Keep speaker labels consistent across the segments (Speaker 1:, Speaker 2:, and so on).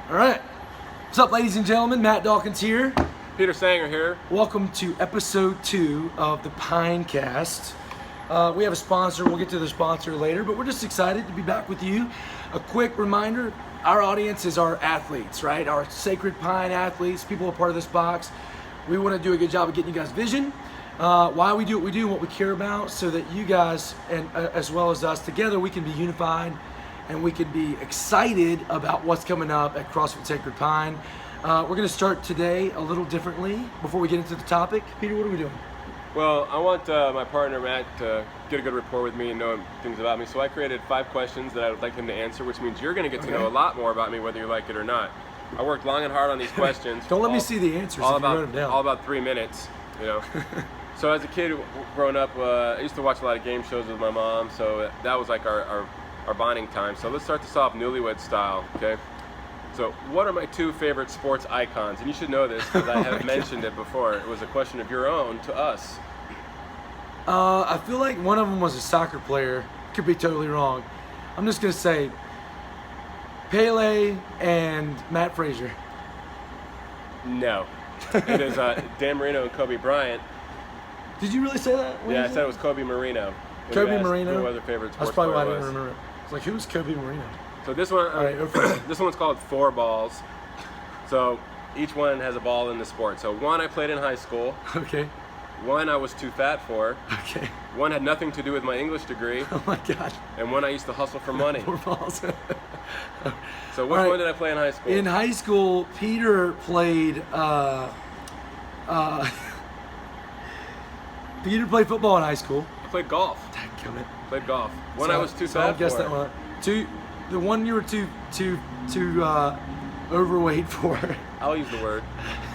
Speaker 1: All right. What's up, ladies and gentlemen? Matt Dawkins here.
Speaker 2: Peter Sanger here.
Speaker 1: Welcome to episode 2 of the Pinecast. We have a sponsor. We'll get to the sponsor later, but we're just excited to be back with you. A quick reminder, our audience is our athletes, right? Our Sacred Pine athletes, people who are part of this box. We want to do a good job of getting you guys vision. Why we do what we do, what we care about, so that you guys, and as well as us, together we can be unified and we can be excited about what's coming up at CrossFit Sacred Pine. We're going to start today a little differently. Before we get into the topic, Peter, what are we doing?
Speaker 2: Well, I want my partner Matt to get a good rapport with me and know things about me, so I created 5 questions that I would like him to answer, which means you're going to get to know a lot more about me whether you like it or not. I worked long and hard on these questions.
Speaker 1: Don't let me see the answers if you wrote them down.
Speaker 2: All about 3 minutes, you know. So as a kid growing up, I used to watch a lot of game shows with my mom, so that was like our bonding time. So let's start this off newlywed style, okay? So what are my 2 favorite sports icons? And you should know this because I have mentioned it before. It was a question of your own to us.
Speaker 1: I feel like one of them was a soccer player. Could be totally wrong. I'm just going to say Pele and Matt Frazier.
Speaker 2: No. It is Dan Marino and Kobe Bryant.
Speaker 1: Did you really say that?
Speaker 2: Yeah, I said it was Kobe Marino.
Speaker 1: Kobe Marino?
Speaker 2: Who was their favorite sports
Speaker 1: That's probably why I
Speaker 2: player
Speaker 1: didn't remember it. It's like, who's Kobe Marino?
Speaker 2: So this one,
Speaker 1: All right,
Speaker 2: this one's called 4 balls. So each one has a ball in the sport. So 1 I played in high school.
Speaker 1: Okay.
Speaker 2: 1 I was too fat for.
Speaker 1: Okay.
Speaker 2: 1 had nothing to do with my English degree.
Speaker 1: Oh my God.
Speaker 2: And 1 I used to hustle for money.
Speaker 1: 4 balls.
Speaker 2: So which one did I play in high school?
Speaker 1: In high school, Peter played Peter played football in high school.
Speaker 2: I played golf.
Speaker 1: Dadgummit.
Speaker 2: Played golf. 1 I was too fat
Speaker 1: I guess
Speaker 2: for.
Speaker 1: that one. The one you were too overweight for.
Speaker 2: I'll use the word.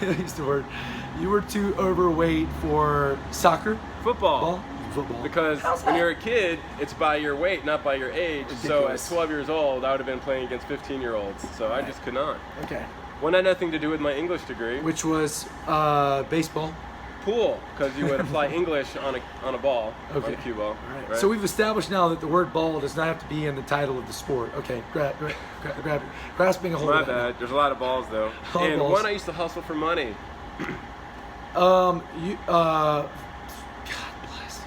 Speaker 1: Use the word. You were too overweight for soccer.
Speaker 2: Football.
Speaker 1: Football.
Speaker 2: Because when you're a kid, it's by your weight, not by your age.
Speaker 1: Ridiculous.
Speaker 2: So at 12 years old, I would have been playing against 15-year-olds. So I just could not.
Speaker 1: Okay.
Speaker 2: 1 had nothing to do with my English degree.
Speaker 1: Which was baseball.
Speaker 2: Pool, because you would apply English on a ball,
Speaker 1: Okay.
Speaker 2: on a cue ball.
Speaker 1: All right.
Speaker 2: Right?
Speaker 1: So we've established now that the word ball does not have to be in the title of the sport. Okay, grasping a hold
Speaker 2: My
Speaker 1: of that.
Speaker 2: bad. There's a lot of balls though.
Speaker 1: A lot of
Speaker 2: And
Speaker 1: balls.
Speaker 2: 1 I used to hustle for money.
Speaker 1: God bless.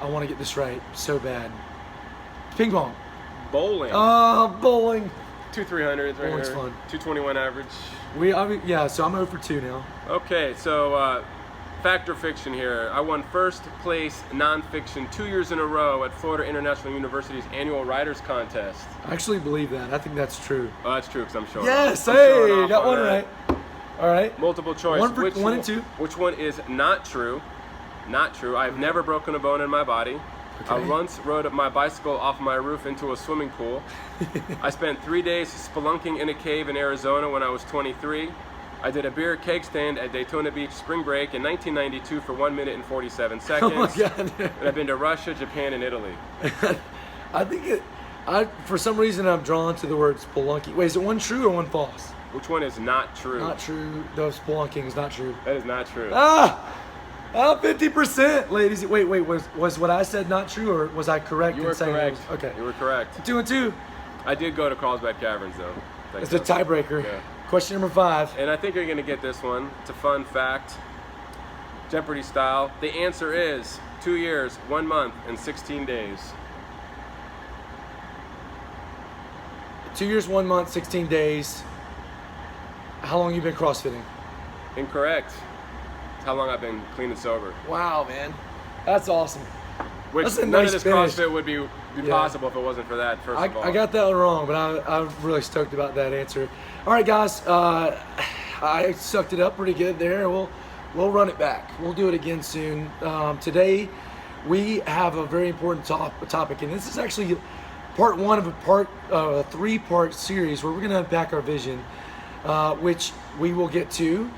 Speaker 1: I want to get this right so bad. Ping pong.
Speaker 2: Bowling.
Speaker 1: Bowling.
Speaker 2: 2-300s right
Speaker 1: Bowling's
Speaker 2: here.
Speaker 1: fun.
Speaker 2: 221 average.
Speaker 1: So I'm 0 for 2 now.
Speaker 2: Okay, so fact or fiction here. I won first place nonfiction 2 years in a row at Florida International University's annual writers contest.
Speaker 1: I actually believe that. I think that's true.
Speaker 2: Oh, that's true because I'm showing.
Speaker 1: Yes,
Speaker 2: off. I'm showing
Speaker 1: hey,
Speaker 2: off
Speaker 1: got
Speaker 2: on
Speaker 1: one
Speaker 2: that.
Speaker 1: right. All right.
Speaker 2: Multiple choice.
Speaker 1: 1 and 2.
Speaker 2: Which one is not true? Not true. I've never broken a bone in my body. I
Speaker 1: Okay.
Speaker 2: once rode my bicycle off my roof into a swimming pool. I spent 3 days spelunking in a cave in Arizona when I was 23. I did a beer keg stand at Daytona Beach spring break in 1992 for 1 minute and 47 seconds.
Speaker 1: Oh my God.
Speaker 2: And I've been to Russia, Japan, and Italy.
Speaker 1: I think for some reason I'm drawn to the word spelunky. Wait, is it 1 true or 1 false?
Speaker 2: Which one is not true?
Speaker 1: Not true. The spelunking is not true.
Speaker 2: That is not true.
Speaker 1: 50%, ladies. Wait. Was what I said not true, or was I correct
Speaker 2: You
Speaker 1: in
Speaker 2: were
Speaker 1: saying
Speaker 2: correct.
Speaker 1: it was, okay.
Speaker 2: You were correct.
Speaker 1: 2 and 2.
Speaker 2: I did go to Carlsbad Caverns though.
Speaker 1: It's a tiebreaker.
Speaker 2: Yeah.
Speaker 1: Question number 5.
Speaker 2: And I think you're going to get this one. It's a fun fact. Jeopardy style. The answer is 2 years, 1 month, and 16 days.
Speaker 1: 2 years, 1 month, 16 days. How long you been CrossFitting?
Speaker 2: Incorrect. It's how long I've been clean and sober.
Speaker 1: Wow, man. That's awesome.
Speaker 2: Which
Speaker 1: That's a
Speaker 2: none
Speaker 1: nice
Speaker 2: of this
Speaker 1: finish.
Speaker 2: CrossFit would be possible if it wasn't for that, first of all.
Speaker 1: I got that one wrong, but I'm really stoked about that answer. All right, guys. I sucked it up pretty good there. We'll run it back. We'll do it again soon. Today, we have a very important topic, and this is actually part 1 of a 3-part series where we're going to unpack our vision, which we will get to.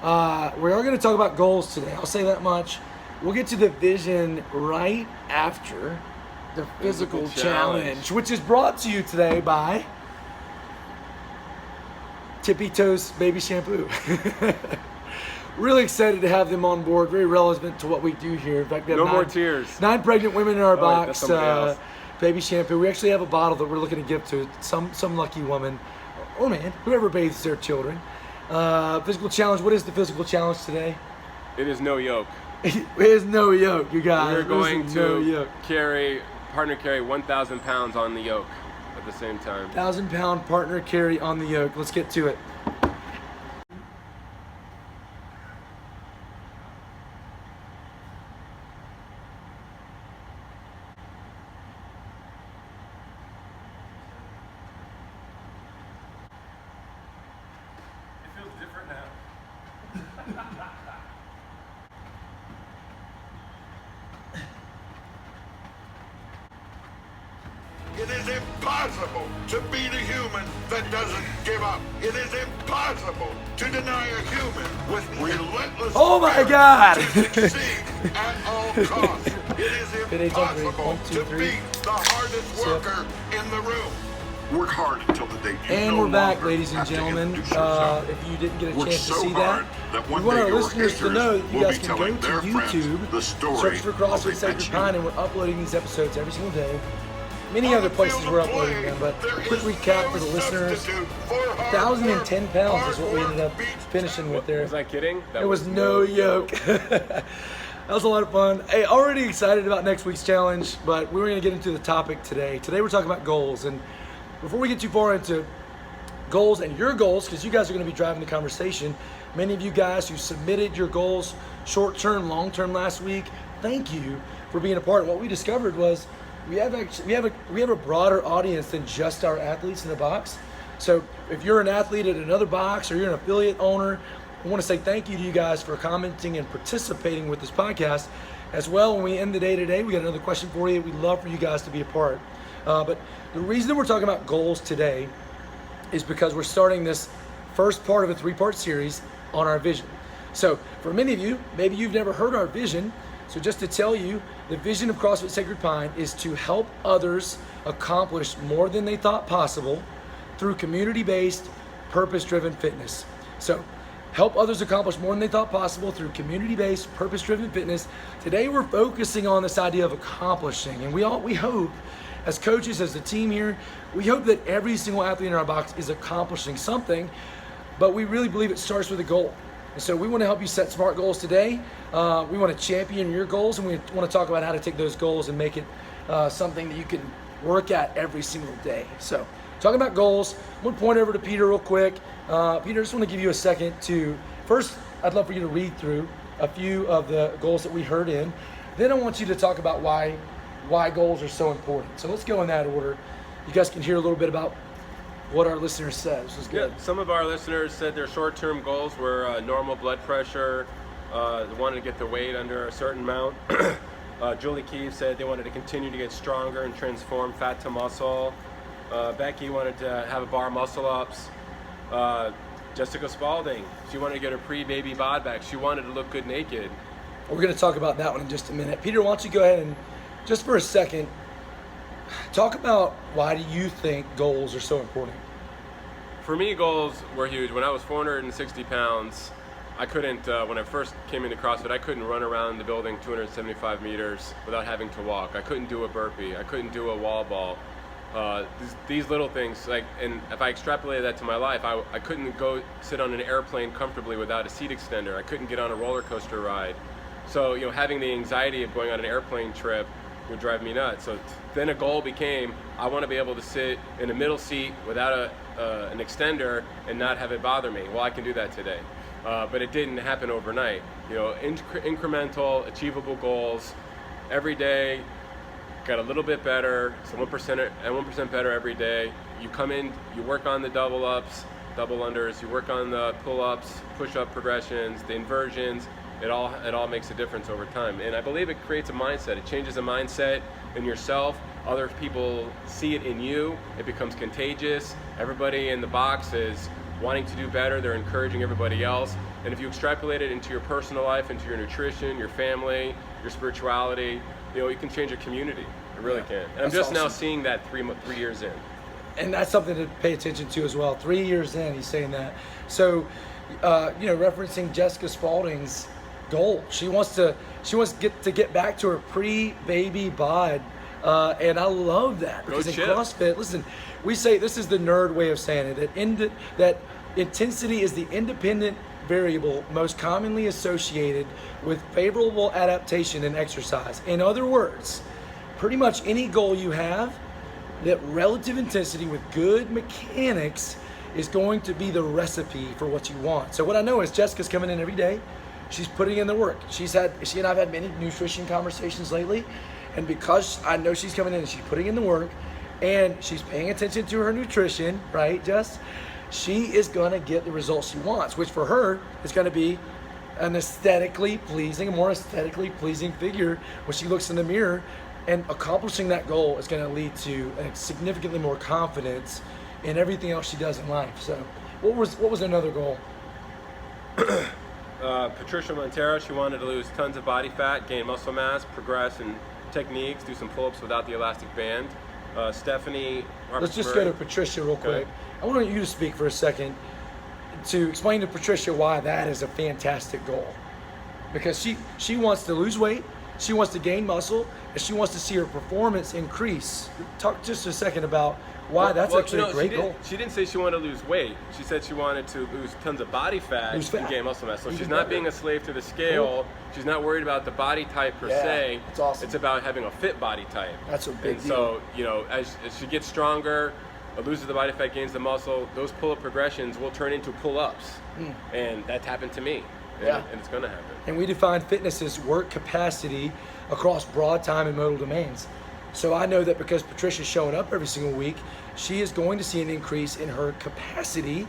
Speaker 1: We are going to talk about goals today. I'll say that much. We'll get to the vision right after the physical challenge, which is brought to you today by Tippy Toes Baby Shampoo. Really excited to have them on board. Very relevant to what we do here. In fact, we have
Speaker 2: No more tears.
Speaker 1: 9 pregnant women in our
Speaker 2: wait, that's
Speaker 1: box.
Speaker 2: somebody else.
Speaker 1: Baby shampoo. We actually have a bottle that we're looking to give to some lucky woman or man, whoever bathes their children. Physical challenge. What is the physical challenge today?
Speaker 2: It is no yoke.
Speaker 1: There's no yoke, you guys.
Speaker 2: We're going
Speaker 1: no yoke.
Speaker 2: to partner carry 1,000 pounds on the yoke at the same time.
Speaker 1: 1,000-pound partner carry on the yoke. Let's get to it.
Speaker 2: It feels different now.
Speaker 3: It is impossible to beat a human that doesn't give up. It is impossible to deny a human with relentless
Speaker 1: Oh my
Speaker 3: spirit
Speaker 1: God!
Speaker 3: to succeed at all costs. It is impossible
Speaker 1: 1, 2,
Speaker 3: to
Speaker 1: 3.
Speaker 3: beat the hardest worker in the room. Work hard until the day you
Speaker 1: And
Speaker 3: no
Speaker 1: we're back,
Speaker 3: longer
Speaker 1: ladies and
Speaker 3: have to
Speaker 1: gentlemen.
Speaker 3: introduce yourself.
Speaker 1: If you didn't get a
Speaker 3: Work
Speaker 1: chance to
Speaker 3: so
Speaker 1: see
Speaker 3: hard
Speaker 1: that,
Speaker 3: one
Speaker 1: we want
Speaker 3: day
Speaker 1: our
Speaker 3: your
Speaker 1: listeners to
Speaker 3: haters
Speaker 1: know that you
Speaker 3: will
Speaker 1: guys
Speaker 3: be
Speaker 1: can go
Speaker 3: telling
Speaker 1: to
Speaker 3: their friends
Speaker 1: YouTube,
Speaker 3: the story
Speaker 1: search for
Speaker 3: of
Speaker 1: CrossFit
Speaker 3: they
Speaker 1: Sacred
Speaker 3: met you.
Speaker 1: Pine, and we're uploading these episodes every single day. Many
Speaker 3: On
Speaker 1: other
Speaker 3: the
Speaker 1: places
Speaker 3: field
Speaker 1: we're
Speaker 3: of
Speaker 1: uploading
Speaker 3: play,
Speaker 1: them, but
Speaker 3: there
Speaker 1: quick
Speaker 3: is
Speaker 1: recap
Speaker 3: no
Speaker 1: for the listeners.
Speaker 3: substitute for hard
Speaker 1: 1,010
Speaker 3: work.
Speaker 1: pounds is
Speaker 3: Hard
Speaker 1: what we ended up
Speaker 3: work beats
Speaker 1: finishing with there.
Speaker 2: Was I kidding? That
Speaker 1: There was no yoke. That was a lot of fun. Hey, already excited about next week's challenge, but we're going to get into the topic today. Today we're talking about goals, and before we get too far into goals and your goals, because you guys are going to be driving the conversation, many of you guys who submitted your goals short-term, long-term last week, thank you for being a part. And what we discovered was we have a broader audience than just our athletes in the box. So if you're an athlete at another box or you're an affiliate owner, I want to say thank you to you guys for commenting and participating with this podcast. As well, when we end the day today, we got another question for you. We'd love for you guys to be a part. But the reason we're talking about goals today is because we're starting this first part of a 3-part series on our vision. So for many of you, maybe you've never heard our vision. So just to tell you, the vision of CrossFit Sacred Pine is to help others accomplish more than they thought possible through community-based, purpose-driven fitness. So help others accomplish more than they thought possible through community-based, purpose-driven fitness. Today we're focusing on this idea of accomplishing, and we hope, as coaches, as a team here, we hope that every single athlete in our box is accomplishing something, but we really believe it starts with a goal. And so we want to help you set smart goals today. We want to champion your goals, and we want to talk about how to take those goals and make it something that you can work at every single day. So talking about goals, I'm going to point over to Peter real quick. Peter, I just want to give you a second to, first, I'd love for you to read through a few of the goals that we heard in. Then I want you to talk about why goals are so important. So let's go in that order. You guys can hear a little bit about what our listeners said. This is good.
Speaker 2: Yeah, some of our listeners said their short-term goals were normal blood pressure, they wanted to get their weight under a certain amount. Julie Keefe said they wanted to continue to get stronger and transform fat to muscle. Becky wanted to have a bar muscle ups. Jessica Spalding, she wanted to get her pre-baby bod back. She wanted to look good naked.
Speaker 1: We're going to talk about that one in just a minute. Peter, why don't you go ahead and, just for a second, talk about why do you think goals are so important?
Speaker 2: For me, goals were huge. When I was 460 pounds, I couldn't, when I first came into CrossFit, I couldn't run around the building 275 meters without having to walk. I couldn't do a burpee. I couldn't do a wall ball. These little things, like, and if I extrapolated that to my life, I couldn't go sit on an airplane comfortably without a seat extender. I couldn't get on a roller coaster ride. So, having the anxiety of going on an airplane trip would drive me nuts. So then a goal became, I want to be able to sit in a middle seat without an extender and not have it bother me. Well, I can do that today. But it didn't happen overnight. Incremental, achievable goals every day. Got a little bit better, so 1% better every day. You come in, you work on the double ups, double unders, you work on the pull-ups, push-up progressions, the inversions. It all makes a difference over time. And I believe it creates a mindset. It changes a mindset in yourself. Other people see it in you. It becomes contagious. Everybody in the box is wanting to do better. They're encouraging everybody else. And if you extrapolate it into your personal life, into your nutrition, your family, your spirituality, you can change a community. It really can. And I'm just now seeing that 3 years in.
Speaker 1: And that's something to pay attention to as well. 3 years in, he's saying that. So, referencing Jessica Spalding's goal, she wants to get back to her pre-baby bod And I love that because in
Speaker 2: Chip.
Speaker 1: CrossFit, listen, we say this is the nerd way of saying it, that intensity is the independent variable most commonly associated with favorable adaptation in exercise. In other words, pretty much any goal you have, that relative intensity with good mechanics is going to be the recipe for what you want. So what I know is Jessica's coming in every day. She's putting in the work. She and I have had many nutrition conversations lately, and because I know she's coming in and she's putting in the work and she's paying attention to her nutrition, right, Jess? She is gonna get the results she wants, which for her is gonna be a more aesthetically pleasing figure when she looks in the mirror, and accomplishing that goal is gonna lead to significantly more confidence in everything else she does in life. So what was another goal?
Speaker 2: Patricia Montero, she wanted to lose tons of body fat, gain muscle mass, progress in techniques, do some pull-ups without the elastic band. Stephanie
Speaker 1: Let's just go to Patricia real quick. I want you to speak for a second to explain to Patricia why that is a fantastic goal. Because she wants to lose weight, she wants to gain muscle, and she wants to see her performance increase. Talk just a second about why that's actually a great goal.
Speaker 2: She didn't say she wanted to lose weight. She said she wanted to lose tons of body fat and gain muscle mass. So she's not being a slave to the scale. Cool. She's not worried about the body type per se.
Speaker 1: That's awesome.
Speaker 2: It's about having a fit body type.
Speaker 1: That's a big deal.
Speaker 2: So, as she gets stronger, loses the body fat, gains the muscle, those pull-up progressions will turn into pull-ups. And that's happened to me. And it's going to happen.
Speaker 1: And we define fitness as work capacity across broad time and modal domains. So I know that because Patricia's showing up every single week, she is going to see an increase in her capacity,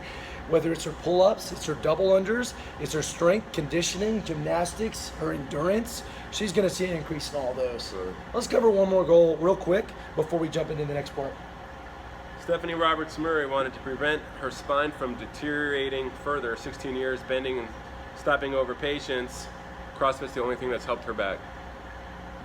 Speaker 1: whether it's her pull-ups, it's her double unders, it's her strength, conditioning, gymnastics, her endurance. She's going to see an increase in all those.
Speaker 2: Sure.
Speaker 1: Let's cover one more goal real quick before we jump into the next part.
Speaker 2: Stephanie Roberts-Murray wanted to prevent her spine from deteriorating further. 16 years bending and stopping over patients. CrossFit's the only thing that's helped her back.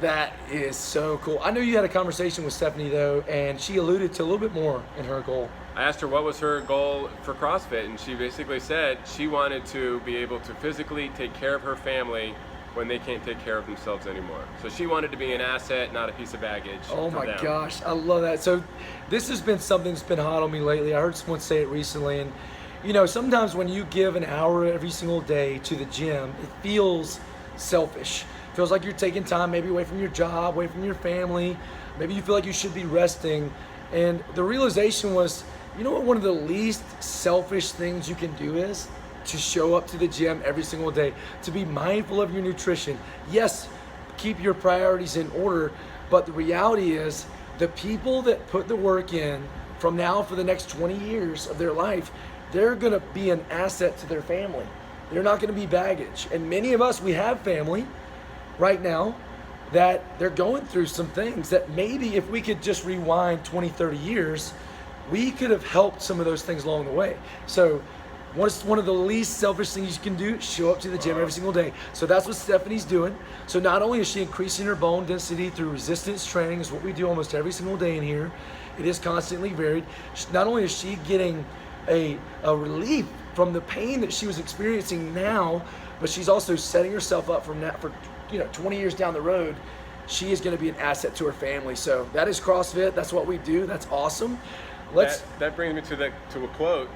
Speaker 1: That is so cool. I know you had a conversation with Stephanie though, and she alluded to a little bit more in her goal.
Speaker 2: I asked her what was her goal for CrossFit, and she basically said she wanted to be able to physically take care of her family when they can't take care of themselves anymore. So she wanted to be an asset, not a piece of baggage.
Speaker 1: Oh my gosh, I love that. So this has been something that's been hot on me lately. I heard someone say it recently, and sometimes when you give an hour every single day to the gym, it feels selfish. It feels like you're taking time maybe away from your job, away from your family. Maybe you feel like you should be resting. And the realization was, you know what one of the least selfish things you can do is? To show up to the gym every single day, to be mindful of your nutrition. Yes, keep your priorities in order, but the reality is the people that put the work in from now for the next 20 years of their life, they're gonna be an asset to their family. They're not gonna be baggage. And many of us, we have family right now that they're going through some things that maybe if we could just rewind 20, 30 years, we could have helped some of those things along the way. So what's one of the least selfish things you can do? Show up to the gym every single day. So that's what Stephanie's doing. So not only is she increasing her bone density through resistance training, is what we do almost every single day in here. It is constantly varied. Not only is she getting a relief from the pain that she was experiencing now, but she's also setting herself up from that for 20 years down the road. She is going to be an asset to her family. So that is CrossFit. That's what we do. That's awesome.
Speaker 2: That brings me to a quote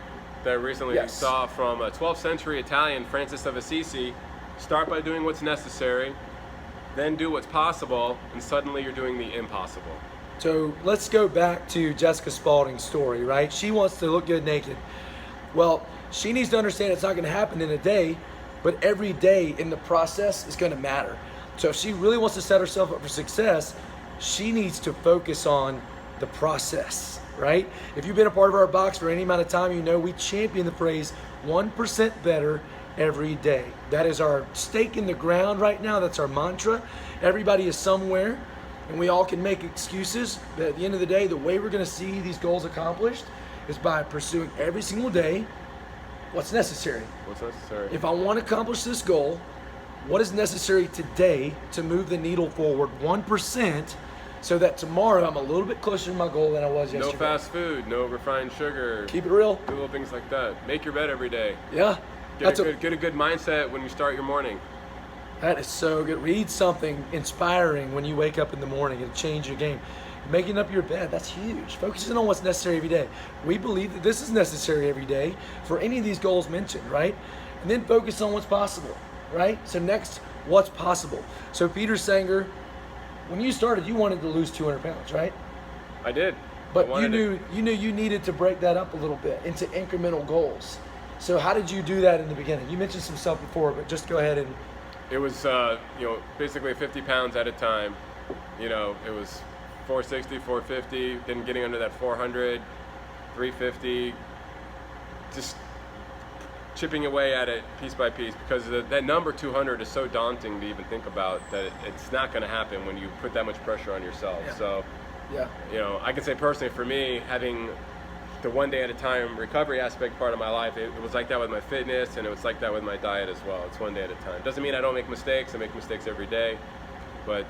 Speaker 2: that I recently saw from a 12th century Italian, Francis of Assisi. Start by doing what's necessary, then do what's possible, and suddenly you're doing the impossible.
Speaker 1: So let's go back to Jessica Spalding's story, right? She wants to look good naked. Well, she needs to understand it's not going to happen in a day, but every day in the process is going to matter. So if she really wants to set herself up for success, she needs to focus on the process, right? If you've been a part of our box for any amount of time, you know we champion the phrase 1% better every day. That is our stake in the ground right now. That's our mantra. Everybody is somewhere, and we all can make excuses, but at the end of the day, the way we're going to see these goals accomplished is by pursuing every single day what's necessary.
Speaker 2: What's necessary?
Speaker 1: If I want to accomplish this goal, what is necessary today to move the needle forward 1%, so that tomorrow I'm a little bit closer to my goal than I was yesterday.
Speaker 2: No fast food, no refined sugar.
Speaker 1: Keep it real.
Speaker 2: Do little things like that. Make your bed every day.
Speaker 1: Yeah.
Speaker 2: Get a good mindset when you start your morning.
Speaker 1: That is so good. Read something inspiring when you wake up in the morning. It'll change your game. Making up your bed, that's huge. Focusing on what's necessary every day. We believe that this is necessary every day for any of these goals mentioned, right? And then focus on what's possible, right? So next, what's possible. So Peter Sanger, when you started, you wanted to lose 200 pounds, right?
Speaker 2: I did.
Speaker 1: But
Speaker 2: I
Speaker 1: you
Speaker 2: wanted
Speaker 1: knew you needed to break that up a little bit into incremental goals. So how did you do that in the beginning? You mentioned some stuff before, but just go ahead and.
Speaker 2: It was, basically 50 pounds at a time. It was 460, 450, then getting under that 400, 350, just chipping away at it piece by piece, because that number 200 is so daunting to even think about that it's not going to happen when you put that much pressure on yourself.
Speaker 1: Yeah.
Speaker 2: So,
Speaker 1: Yeah.
Speaker 2: I can say personally for me, having the one day at a time recovery aspect part of my life, it was like that with my fitness, and it was like that with my diet as well. It's one day at a time. Doesn't mean I don't make mistakes. I make mistakes every day, but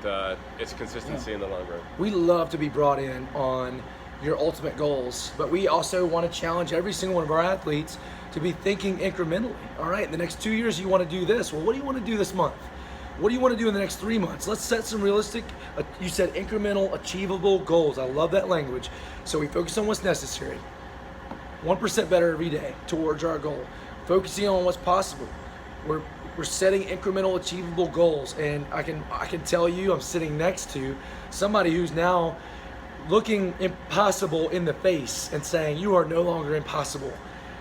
Speaker 2: it's consistency in the long run.
Speaker 1: We love to be brought in on your ultimate goals, but we also want to challenge every single one of our athletes to be thinking incrementally. All right, in the next 2 years, you want to do this. Well, what do you want to do this month? What do you want to do in the next 3 months? Let's set some realistic, you said incremental, achievable goals. I love that language. So we focus on what's necessary. 1% better every day towards our goal. Focusing on what's possible. We're setting incremental, achievable goals, and I can tell you, I'm sitting next to somebody who's now looking impossible in the face and saying, you are no longer impossible,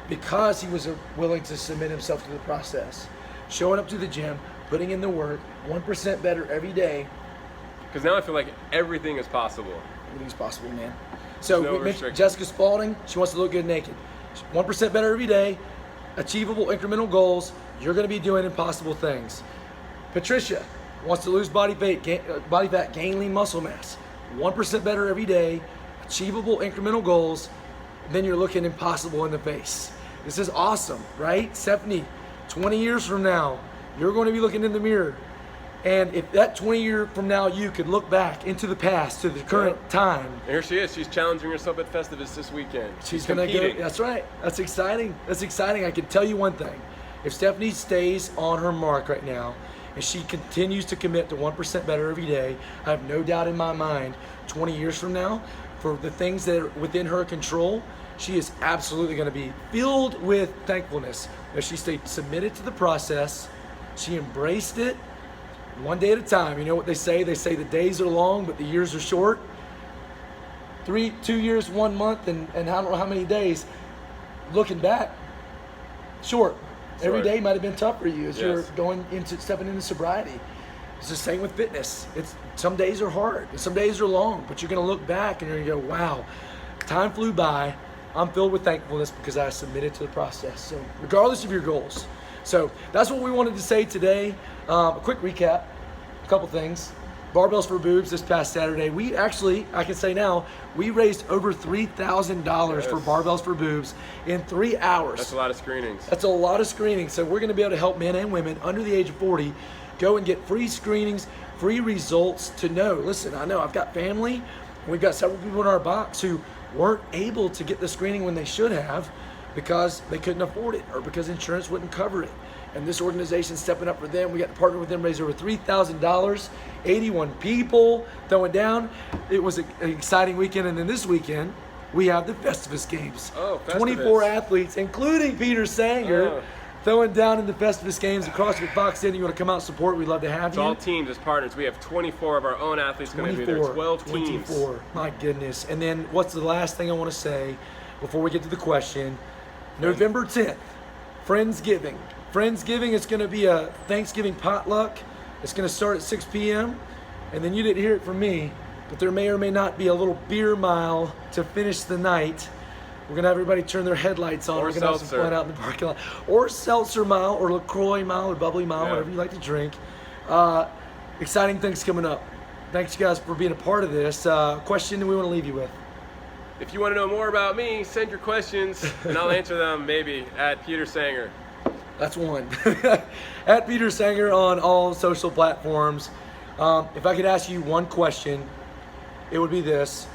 Speaker 1: because he was willing to submit himself to the process. Showing up to the gym, putting in the work, 1% better every day.
Speaker 2: Because now I feel like everything is possible.
Speaker 1: Everything's possible, man. So
Speaker 2: No
Speaker 1: we mentioned
Speaker 2: restrictions.
Speaker 1: Jessica Spalding, she wants to look good naked. 1% better every day, achievable incremental goals. You're going to be doing impossible things. Patricia wants to lose body fat, gain lean muscle mass. 1% better every day, achievable incremental goals. Then you're looking impossible in the face. This is awesome, right? Stephanie, 20 years from now, you're going to be looking in the mirror. And if that 20 year from now, you could look back into the past to the current time.
Speaker 2: And here she is. She's challenging herself at Festivus this weekend.
Speaker 1: She's gonna
Speaker 2: competing.
Speaker 1: go. That's right. That's exciting. That's exciting. I can tell you one thing: if Stephanie stays on her mark right now, and she continues to commit to 1% better every day, I have no doubt in my mind, 20 years from now, for the things that are within her control, she is absolutely going to be filled with thankfulness that she stayed submitted to the process. She embraced it. One day at a time. You know what they say? They say the days are long, but the years are short. 2 years, 1 month, and I don't know how many days. Looking back, short. Every day might have been tough for you as you're stepping into sobriety. It's the same with fitness. Some days are hard, and some days are long, but you're going to look back and you're going to go, wow, time flew by. I'm filled with thankfulness because I submitted to the process. So regardless of your goals. So that's what we wanted to say today. A quick recap, a couple things. Barbells for Boobs this past Saturday. We actually, I can say now, we raised over $3,000 for Barbells for Boobs in 3 hours.
Speaker 2: That's a lot of screenings.
Speaker 1: That's a lot of screenings. So we're going to be able to help men and women under the age of 40 go and get free screenings, free results to know. Listen, I know I've got family. We've got several people in our box who weren't able to get the screening when they should have because they couldn't afford it or because insurance wouldn't cover it. And this organization's stepping up for them. We got to partner with them, raise over $3,000, 81 people throwing down. It was an exciting weekend. And then this weekend, we have the Festivus Games.
Speaker 2: Oh, Festivus.
Speaker 1: 24 athletes, including Peter Sanger, throwing down in the Festivus Games at CrossFit Fox City. You want to come out and support? We'd love to have
Speaker 2: It's
Speaker 1: you.
Speaker 2: all teams as partners. We have 24 of our own athletes going to be there. 12 teams.
Speaker 1: 24. My goodness. And then what's the last thing I want to say before we get to the question? November 10th, Friendsgiving. Friendsgiving is going to be a Thanksgiving potluck. It's going to start at 6 p.m. And then you didn't hear it from me, but there may or may not be a little beer mile to finish the night. We're going to have everybody turn their headlights on.
Speaker 2: Or
Speaker 1: We're going to have some
Speaker 2: seltzer.
Speaker 1: fun out in the parking lot. Or seltzer mile, or LaCroix mile, or bubbly mile, whatever you like to drink. Exciting things coming up. Thanks, you guys, for being a part of this. Question we want to leave you with.
Speaker 2: If you want to know more about me, send your questions, and I'll answer them maybe at Peter Sanger.
Speaker 1: That's one. At Peter Sanger on all social platforms. If I could ask you one question, it would be this.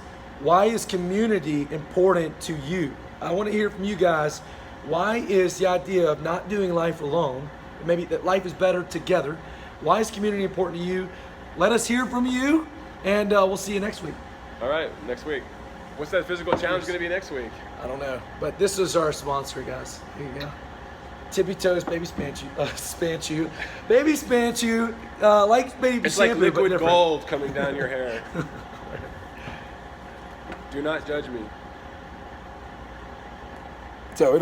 Speaker 1: Why is community important to you? I want to hear from you guys. Why is the idea of not doing life alone, maybe that life is better together, why is community important to you? Let us hear from you, and we'll see you next week.
Speaker 2: All right, next week. What's that physical challenge going to be next week?
Speaker 1: I don't know. But this is our sponsor, guys. Here you go. Tippy Toes Baby Spanchu. Spanchu. Baby Spanchu. Like baby
Speaker 2: It's
Speaker 1: shampoo,
Speaker 2: like
Speaker 1: but
Speaker 2: liquid
Speaker 1: different.
Speaker 2: gold coming down your hair. Do not judge me.
Speaker 1: So it'll